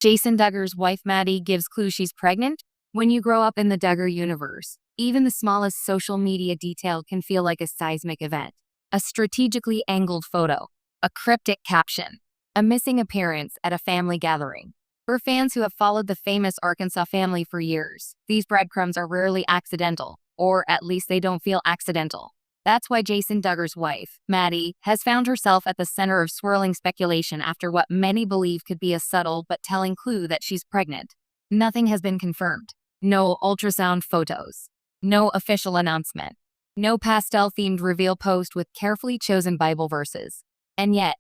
Jason Duggar's wife Maddie gives clues she's pregnant. When you grow up in the Duggar universe, even the smallest social media detail can feel like a seismic event. A strategically angled photo, a cryptic caption, a missing appearance at a family gathering. For fans who have followed the famous Arkansas family for years, these breadcrumbs are rarely accidental, or at least they don't feel accidental. That's why Jason Duggar's wife, Maddie, has found herself at the center of swirling speculation after what many believe could be a subtle but telling clue that she's pregnant. Nothing has been confirmed. No ultrasound photos. No official announcement. No pastel-themed reveal post with carefully chosen Bible verses. And yet,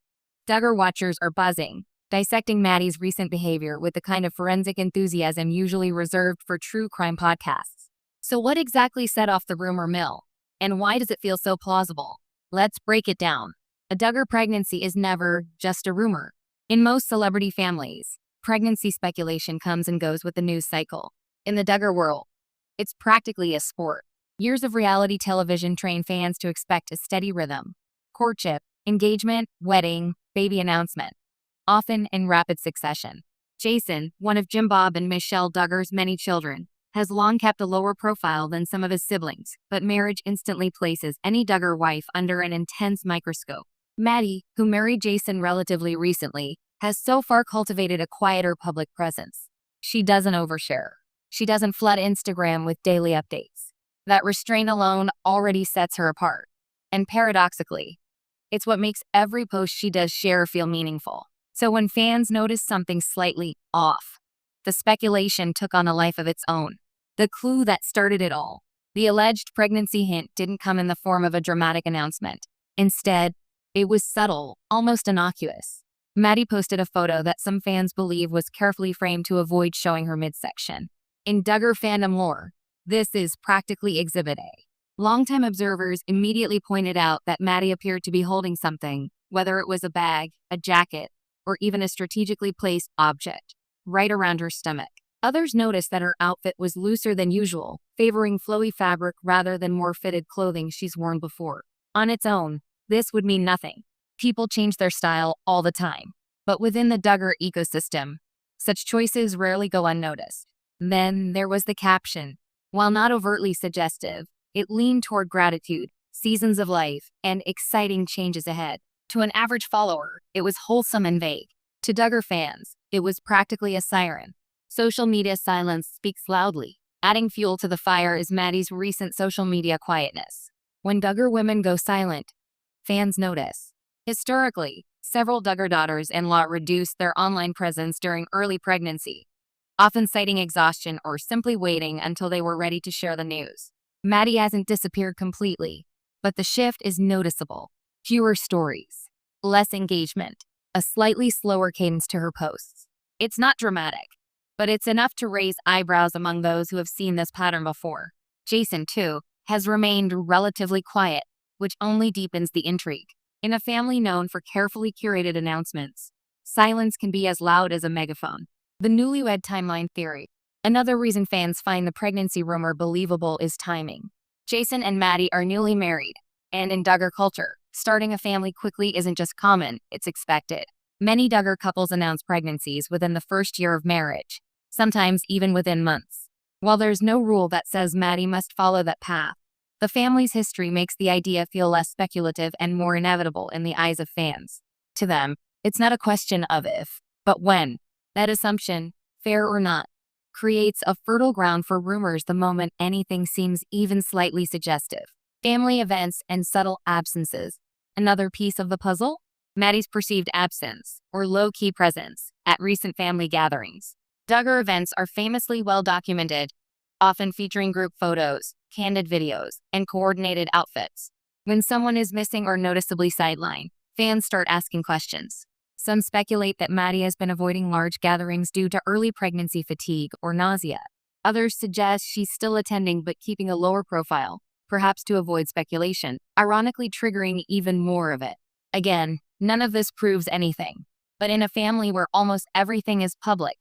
Duggar watchers are buzzing, dissecting Maddie's recent behavior with the kind of forensic enthusiasm usually reserved for true crime podcasts. So what exactly set off the rumor mill? And why does it feel so plausible? Let's break it down. A Duggar pregnancy is never just a rumor. In most celebrity families, pregnancy speculation comes and goes with the news cycle. In the Duggar world, it's practically a sport. Years of reality television train fans to expect a steady rhythm. Courtship, engagement, wedding, baby announcement. Often in rapid succession. Jason, one of Jim Bob and Michelle Duggar's many children, has long kept a lower profile than some of his siblings, but marriage instantly places any Duggar wife under an intense microscope. Maddie, who married Jason relatively recently, has so far cultivated a quieter public presence. She doesn't overshare. She doesn't flood Instagram with daily updates. That restraint alone already sets her apart. And paradoxically, it's what makes every post she does share feel meaningful. So when fans notice something slightly off, the speculation took on a life of its own. The clue that started it all. The alleged pregnancy hint didn't come in the form of a dramatic announcement. Instead, it was subtle, almost innocuous. Maddie posted a photo that some fans believe was carefully framed to avoid showing her midsection. In Duggar fandom lore, this is practically Exhibit A. Longtime observers immediately pointed out that Maddie appeared to be holding something, whether it was a bag, a jacket, or even a strategically placed object, right around her stomach. Others noticed that her outfit was looser than usual, favoring flowy fabric rather than more fitted clothing she's worn before. On its own, this would mean nothing. People change their style all the time. But within the Duggar ecosystem, such choices rarely go unnoticed. Then there was the caption. While not overtly suggestive, it leaned toward gratitude, seasons of life, and exciting changes ahead. To an average follower, it was wholesome and vague. To Duggar fans, it was practically a siren. Social media silence speaks loudly. Adding fuel to the fire is Maddie's recent social media quietness. When Duggar women go silent, fans notice. Historically, several Duggar daughters-in-law reduced their online presence during early pregnancy, often citing exhaustion or simply waiting until they were ready to share the news. Maddie hasn't disappeared completely, but the shift is noticeable. Fewer stories, less engagement, a slightly slower cadence to her posts. It's not dramatic, but it's enough to raise eyebrows among those who have seen this pattern before. Jason, too, has remained relatively quiet, which only deepens the intrigue. In a family known for carefully curated announcements, silence can be as loud as a megaphone. The newlywed timeline theory. Another reason fans find the pregnancy rumor believable is timing. Jason and Maddie are newly married, and in Duggar culture, starting a family quickly isn't just common, it's expected. Many Duggar couples announce pregnancies within the first year of marriage, sometimes even within months. While there's no rule that says Maddie must follow that path, the family's history makes the idea feel less speculative and more inevitable in the eyes of fans. To them, it's not a question of if, but when. That assumption, fair or not, creates a fertile ground for rumors the moment anything seems even slightly suggestive. Family events and subtle absences. Another piece of the puzzle? Maddie's perceived absence, or low-key presence, at recent family gatherings. Duggar events are famously well documented, often featuring group photos, candid videos, and coordinated outfits. When someone is missing or noticeably sidelined, fans start asking questions. Some speculate that Maddie has been avoiding large gatherings due to early pregnancy fatigue or nausea. Others suggest she's still attending but keeping a lower profile, perhaps to avoid speculation, ironically triggering even more of it. Again, none of this proves anything. But in a family where almost everything is public,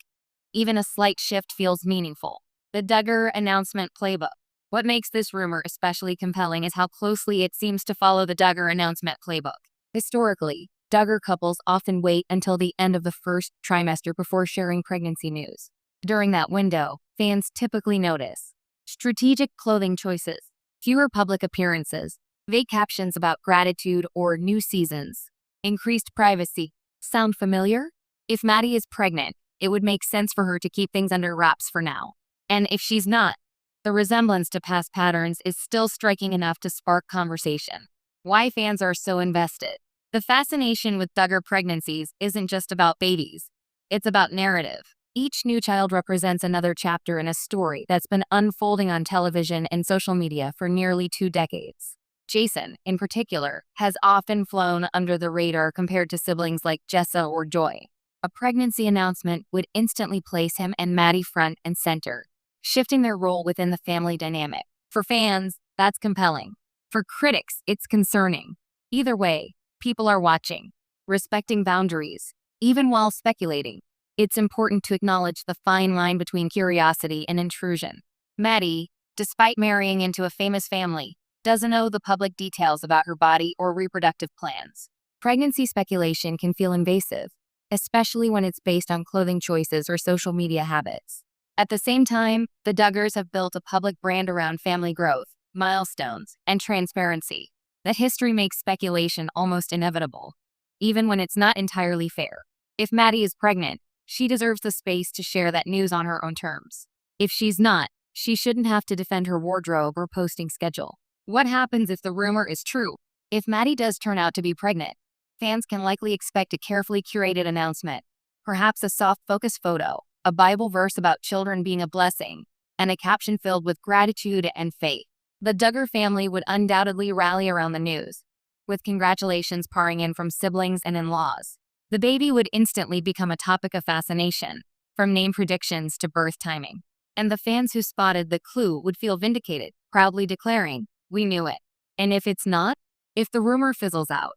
even a slight shift feels meaningful. The Duggar announcement playbook. What makes this rumor especially compelling is how closely it seems to follow the Duggar announcement playbook. Historically, Duggar couples often wait until the end of the first trimester before sharing pregnancy news. During that window, fans typically notice strategic clothing choices, fewer public appearances, vague captions about gratitude or new seasons, increased privacy. Sound familiar? If Maddie is pregnant, it would make sense for her to keep things under wraps for now. And if she's not, the resemblance to past patterns is still striking enough to spark conversation. Why fans are so invested. The fascination with Duggar pregnancies isn't just about babies. It's about narrative. Each new child represents another chapter in a story that's been unfolding on television and social media for nearly 2 decades. Jason, in particular, has often flown under the radar compared to siblings like Jessa or Joy. A pregnancy announcement would instantly place him and Maddie front and center, shifting their role within the family dynamic. For fans, that's compelling. For critics, it's concerning. Either way, people are watching, respecting boundaries, even while speculating. It's important to acknowledge the fine line between curiosity and intrusion. Maddie, despite marrying into a famous family, doesn't know the public details about her body or reproductive plans. Pregnancy speculation can feel invasive, especially when it's based on clothing choices or social media habits. At the same time, the Duggars have built a public brand around family growth, milestones, and transparency. That history makes speculation almost inevitable, even when it's not entirely fair. If Maddie is pregnant, she deserves the space to share that news on her own terms. If she's not, she shouldn't have to defend her wardrobe or posting schedule. What happens if the rumor is true? If Maddie does turn out to be pregnant, fans can likely expect a carefully curated announcement, perhaps a soft focus photo, a Bible verse about children being a blessing, and a caption filled with gratitude and faith. The Duggar family would undoubtedly rally around the news, with congratulations pouring in from siblings and in-laws. The baby would instantly become a topic of fascination, from name predictions to birth timing. And the fans who spotted the clue would feel vindicated, proudly declaring, "We knew it." And if it's not, if the rumor fizzles out,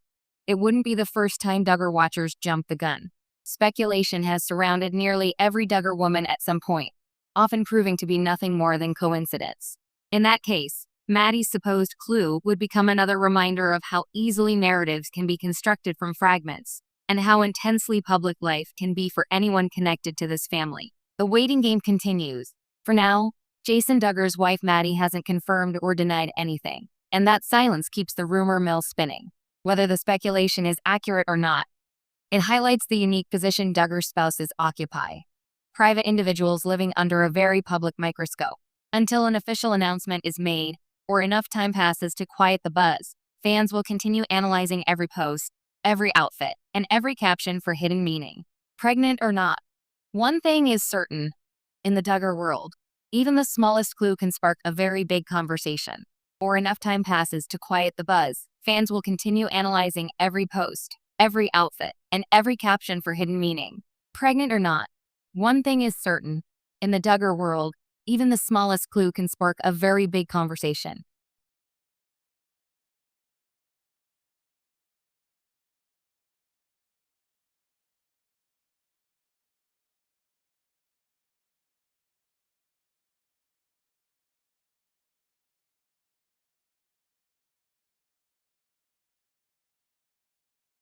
it wouldn't be the first time Duggar watchers jumped the gun. Speculation has surrounded nearly every Duggar woman at some point, often proving to be nothing more than coincidence. In that case, Maddie's supposed clue would become another reminder of how easily narratives can be constructed from fragments, and how intensely public life can be for anyone connected to this family. The waiting game continues. For now, Jason Duggar's wife Maddie hasn't confirmed or denied anything, and that silence keeps the rumor mill spinning. Whether the speculation is accurate or not, it highlights the unique position Duggar spouses occupy. Private individuals living under a very public microscope. Until an official announcement is made, or enough time passes to quiet the buzz, fans will continue analyzing every post, every outfit, and every caption for hidden meaning. Pregnant or not, one thing is certain. In the Duggar world, even the smallest clue can spark a very big conversation. Or enough time passes to quiet the buzz, fans will continue analyzing every post, every outfit, and every caption for hidden meaning. Pregnant or not, one thing is certain. In the Duggar world, even the smallest clue can spark a very big conversation.